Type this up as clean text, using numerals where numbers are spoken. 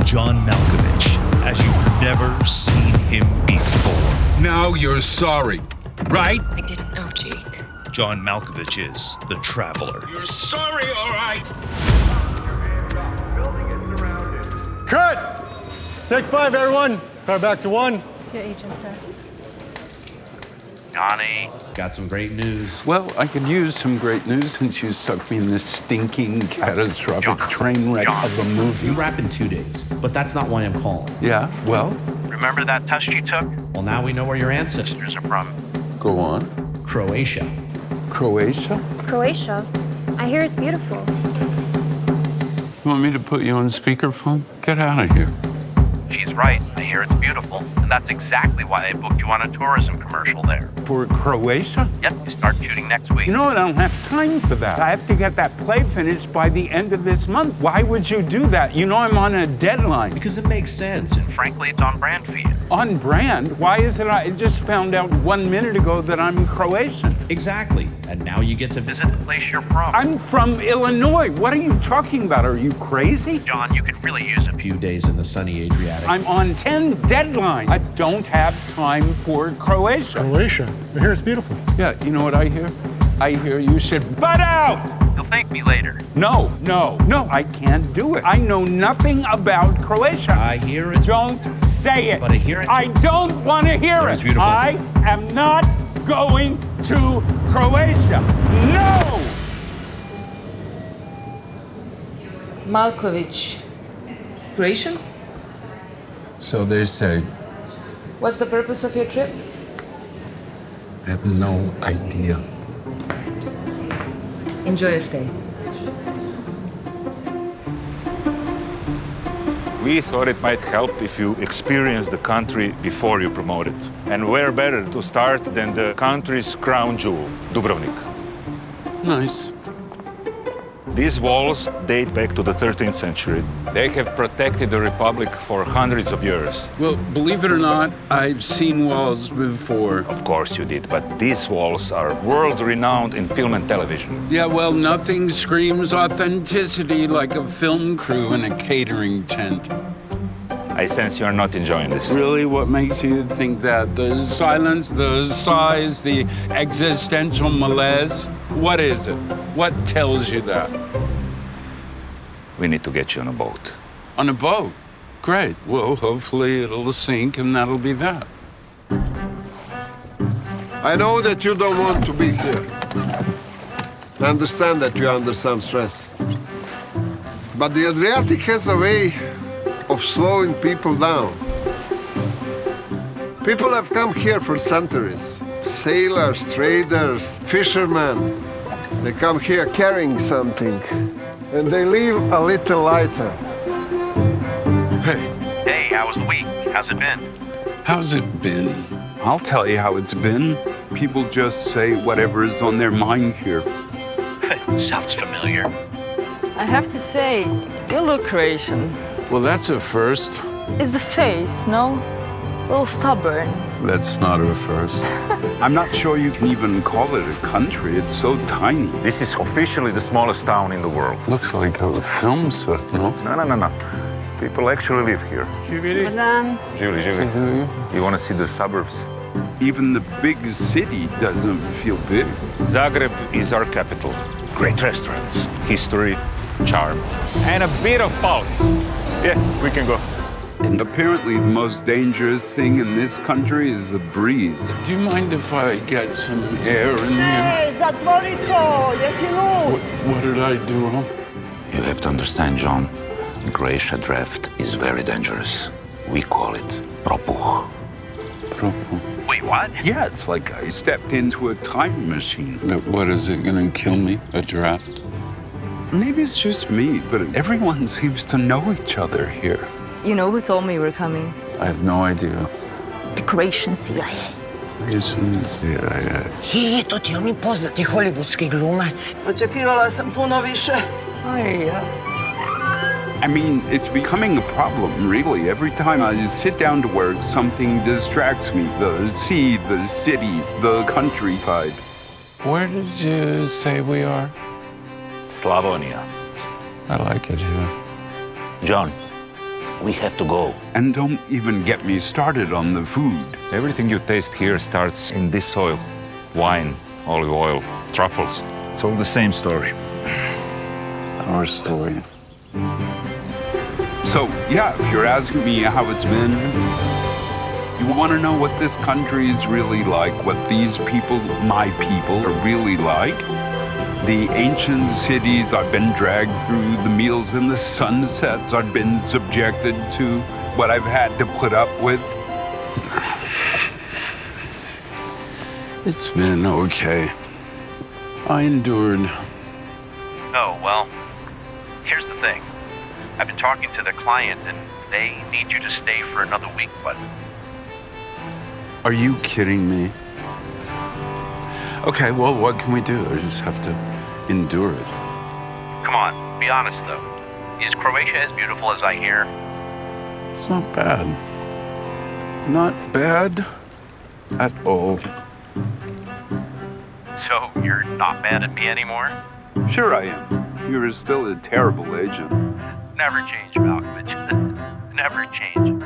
John Malkovich as you've never seen him before. Now you're sorry, right? I didn't know, Jake. John Malkovich is the Traveler. You're sorry, all right? Cut! Take 5, everyone. Car back to 1. Your agent, sir. Johnny. Got some great news. Well, I could use some great news since you stuck me in this stinking, catastrophic train wreck of a movie. You wrap in 2 days, but that's not why I'm calling. Yeah, well? Remember that test you took? Well, now we know where your ancestors are from. Go on. Croatia. Croatia? Croatia? I hear it's beautiful. You want me to put you on speakerphone? Get out of here. She's right. I hear it's beautiful. And that's exactly why they booked you on a tourism commercial there. For Croatia? Yep, you start shooting next week. You know what? I don't have time for that. I have to get that play finished by the end of this month. Why would you do that? You know I'm on a deadline. Because it makes sense, and frankly, it's on brand for you. On brand? Why is it? I just found out 1 minute ago that I'm Croatian. Exactly. And now you get to visit the place you're from. I'm from Illinois. What are you talking about? Are you crazy? John, you could really use a few days in the sunny Adriatic. I'm on 10 deadlines. I don't have time for Croatia. Croatia? I hear it's beautiful. Yeah, you know what I hear? I hear you should butt out! You'll thank me later. No, I can't do it. I know nothing about Croatia. I hear it. Don't say it. But I hear it. I don't want to hear it. Beautiful. I am not going to Croatia. No! Malkovich. Croatian? So they say. What's the purpose of your trip? I have no idea. Enjoy your stay. We thought it might help if you experience the country before you promote it. And where better to start than the country's crown jewel, Dubrovnik. Nice. These walls date back to the 13th century. They have protected the Republic for hundreds of years. Well, believe it or not, I've seen walls before. Of course you did, but these walls are world-renowned in film and television. Yeah, well, nothing screams authenticity like a film crew in a catering tent. I sense you're not enjoying this. Really, what makes you think that? The silence, the sighs, the existential malaise? What is it? What tells you that? We need to get you on a boat. On a boat? Great. Well, hopefully it'll sink and that'll be that. I know that you don't want to be here. I understand that you're under some stress. But the Adriatic has a way of slowing people down. People have come here for centuries. Sailors, traders, fishermen. They come here carrying something, and they leave a little lighter. Hey, how was the week? How's it been? How's it been? I'll tell you how it's been. People just say whatever is on their mind here. Sounds familiar. I have to say, you look Croatian. Well, that's a first. It's the face, no? A little stubborn. That's not a first. I'm not sure you can even call it a country. It's so tiny. This is officially the smallest town in the world. Looks like a film set, no? No. People actually live here. Madame. Julie. You want to see the suburbs? Even the big city doesn't feel big. Zagreb is our capital. Great restaurants, history, charm, and a bit of pulse. Yeah, we can go. And apparently the most dangerous thing in this country is the breeze. Do you mind if I get some air in here? Zatvori to, jesi lud? What did I do wrong? You have to understand, John, the Croatia draft is very dangerous. We call it propuh. Propuh? Wait, what? Yeah, it's like I stepped into a time machine. But what, is it gonna kill me, a draft? Maybe it's just me, but everyone seems to know each other here. You know who told me you were coming? I have no idea. The Croatian CIA. Croatian CIA. To ti oni poznati hollywoodski glumac. Očekivala sam puno više. I mean, it's becoming a problem, really. Every time I sit down to work, something distracts me. The sea, the cities, the countryside. Where did you say we are? Slavonia. I like it here. John, We have to go. And don't even get me started on the food. Everything you taste here starts in this soil. Wine, olive oil, truffles. It's all the same story. Our story. So, yeah, if you're asking me how it's been, you want to know what this country is really like, what these people, my people, are really like. The ancient cities I've been dragged through, the meals and the sunsets I've been subjected to, what I've had to put up with. It's been okay. I endured. Oh, well, here's the thing. I've been talking to the client, and they need you to stay for another week, but... Are you kidding me? Okay, well, what can we do? I just have to endure it. Come on, be honest, though. Is Croatia as beautiful as I hear? It's not bad. Not bad at all. So you're not mad at me anymore? Sure I am. You're still a terrible agent. Never change, Malkovich. Never change.